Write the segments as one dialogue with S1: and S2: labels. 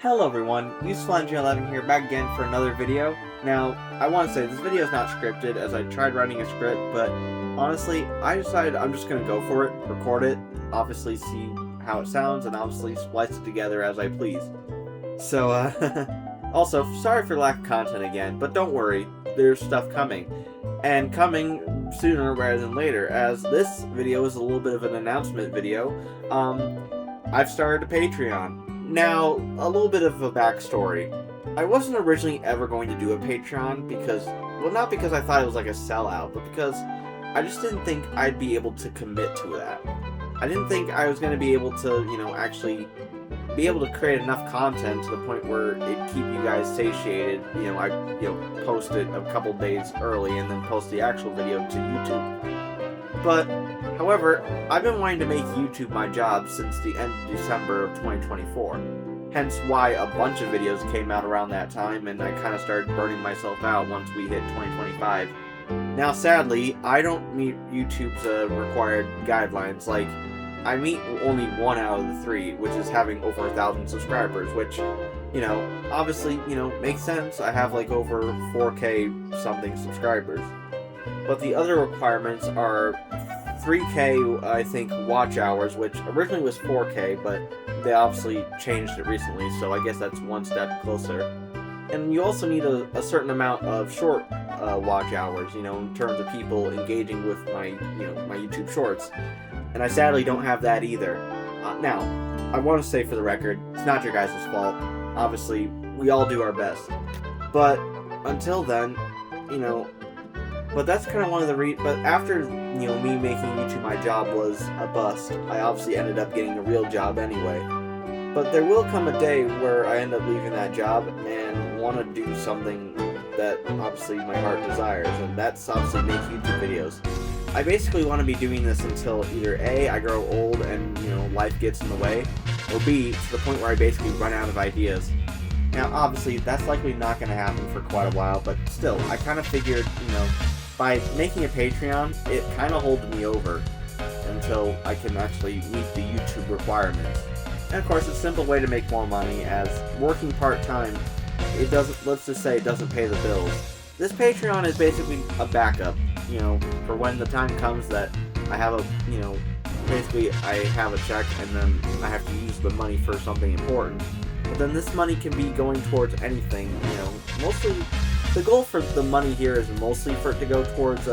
S1: Hello everyone, UseFlange11 here, back again for another video. Now, I want to say, this video is not scripted, as I tried writing a script, but honestly, I decided I'm just going to go for it, record it, obviously see how it sounds, and obviously splice it together as I please. So, also, sorry for lack of content again, but don't worry, there's stuff coming. And coming sooner rather than later, as this video is a little bit of an announcement video. I've started a Patreon. Now, a little bit of a backstory. I wasn't originally ever going to do a Patreon because, well, not because I thought it was like a sellout, but because I just didn't think I'd be able to commit to that. I didn't think I was going to be able to, actually be able to create enough content to the point where it'd keep you guys satiated. I post it a couple days early and then post the actual video to YouTube. But however, I've been wanting to make YouTube my job since the end of December of 2024. Hence why a bunch of videos came out around that time, and I kind of started burning myself out once we hit 2025. Now sadly, I don't meet YouTube's required guidelines. Like, I meet only 1 out of the 3, which is having over 1,000 subscribers, which, obviously, makes sense. I have like over 4K something subscribers. But the other requirements are 3K, I think, watch hours, which originally was 4K, but they obviously changed it recently, so I guess that's one step closer. And you also need a certain amount of short watch hours, in terms of people engaging with my YouTube shorts. And I sadly don't have that either. Now, I want to say for the record, it's not your guys' fault. Obviously, we all do our best. But until then, but that's kind of one of the but after, me making YouTube my job was a bust, I obviously ended up getting a real job anyway. But there will come a day where I end up leaving that job and want to do something that obviously my heart desires, and that's obviously make YouTube videos. I basically want to be doing this until either A, I grow old and, life gets in the way, or B, to the point where I basically run out of ideas. Now, obviously, that's likely not going to happen for quite a while, but still, I kind of figured, by making a Patreon, it kind of holds me over until I can actually meet the YouTube requirements. And of course, it's a simple way to make more money, as working part-time, let's just say it doesn't pay the bills. This Patreon is basically a backup, for when the time comes that I have basically I have a check and then I have to use the money for something important. But then this money can be going towards anything, mostly. The goal for the money here is mostly for it to go towards,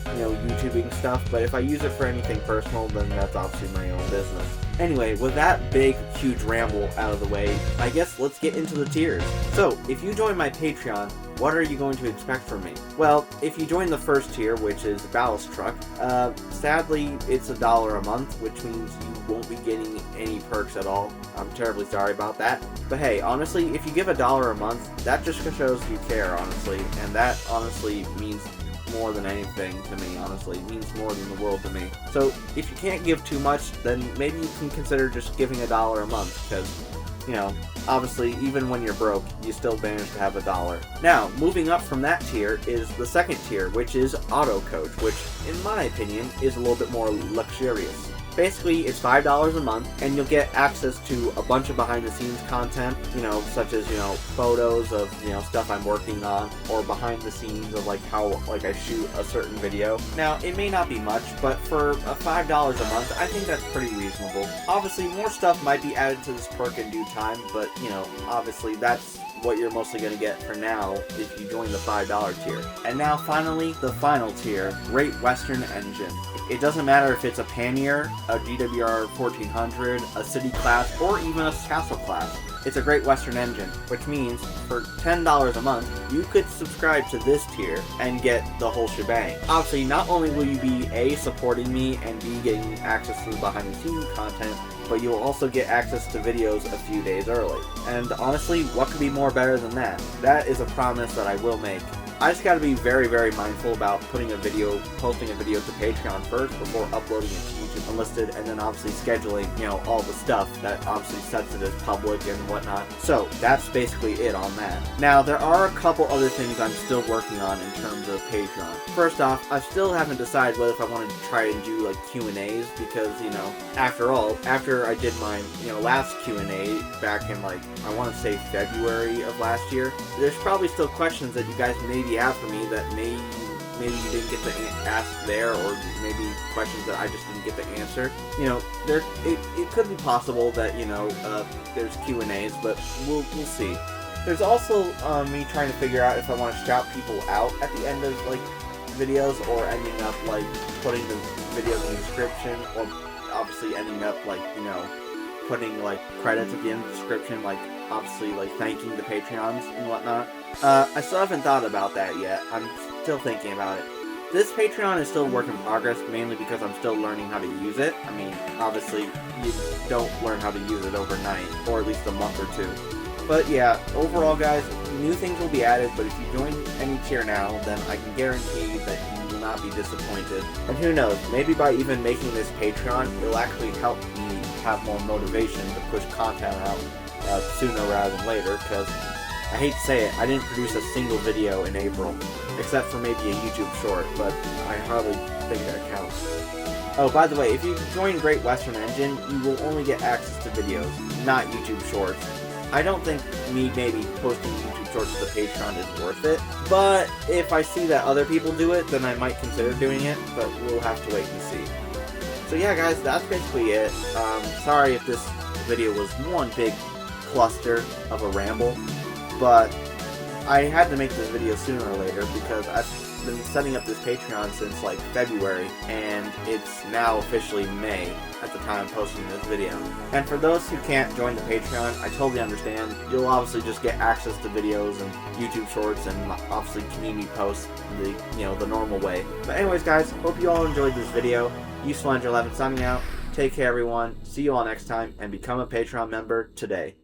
S1: YouTubing stuff, but if I use it for anything personal, then that's obviously my own business. Anyway, with that big, huge ramble out of the way, I guess let's get into the tiers. So, if you join my Patreon, what are you going to expect from me? Well, if you join the first tier, which is Ballast Truck, sadly, it's $1 a month, which means you won't be getting any perks at all. I'm terribly sorry about that. But hey, honestly, if you give $1 a month, that just shows you care, honestly, and that honestly means more than anything to me, honestly. It means more than the world to me. So, if you can't give too much, then maybe you can consider just giving $1 a month, because, obviously, even when you're broke, you still manage to have $1. Now, moving up from that tier is the second tier, which is Auto Coach, which, in my opinion, is a little bit more luxurious. Basically, it's $5 a month, and you'll get access to a bunch of behind-the-scenes content, such as, photos of, stuff I'm working on, or behind-the-scenes of, how I shoot a certain video. Now, it may not be much, but for a $5 a month, I think that's pretty reasonable. Obviously, more stuff might be added to this perk in due time, but, obviously, that's what you're mostly going to get for now if you join the $5 tier. And now, finally, the final tier, Great Western Engine. It doesn't matter if it's a Pannier, a GWR 1400, a City class, or even a Castle class. It's a Great Western Engine, which means for $10 a month, you could subscribe to this tier and get the whole shebang. Obviously, not only will you be A, supporting me, and B, getting access to the behind-the-scenes content, but you'll also get access to videos a few days early. And honestly, what could be more better than that? That is a promise that I will make. I just gotta be very, very mindful about posting a video to Patreon first before uploading it to YouTube Unlisted, and then obviously scheduling, all the stuff that obviously sets it as public and whatnot. So that's basically it on that. Now, there are a couple other things I'm still working on in terms of Patreon. First off, I still haven't decided whether if I wanted to try and do like Q&As, because, after all, after I did my, last Q&A back in like, I want to say February of last year, there's probably still questions that you guys maybe have for me that maybe you didn't get to ask there, or maybe questions that I just didn't get to answer. It could be possible that, there's Q&As, but we'll see. There's also me trying to figure out if I want to shout people out at the end of, like, videos, or ending up, like, putting the videos in the description, or obviously ending up, like, putting, like, credits at the end of the description, like, obviously, like, thanking the Patreons and whatnot. I still haven't thought about that yet. I'm still thinking about it. This Patreon is still a work in progress, mainly because I'm still learning how to use it. I mean, obviously, you don't learn how to use it overnight, or at least a month or two. But yeah, overall, guys, new things will be added, but if you join any tier now, then I can guarantee that you will not be disappointed. And who knows, maybe by even making this Patreon, it'll actually help me have more motivation to push content out sooner rather than later, because I hate to say it, I didn't produce a single video in April, except for maybe a YouTube short, but I hardly think that counts. Oh, by the way, if you join Great Western Engine, you will only get access to videos, not YouTube shorts. I don't think me maybe posting YouTube shorts to the Patreon is worth it, but if I see that other people do it, then I might consider doing it, but we'll have to wait and see. So yeah, guys, that's basically it. Sorry if this video was one big cluster of a ramble, but I had to make this video sooner or later because I've been setting up this Patreon since like February, and it's now officially May at the time I'm posting this video. And for those who can't join the Patreon, I totally understand. You'll obviously just get access to videos and YouTube shorts and obviously community posts the normal way. But anyways, guys, hope you all enjoyed this video. Useful Angel 11 signing out. Take care, everyone. See you all next time, and become a Patreon member today.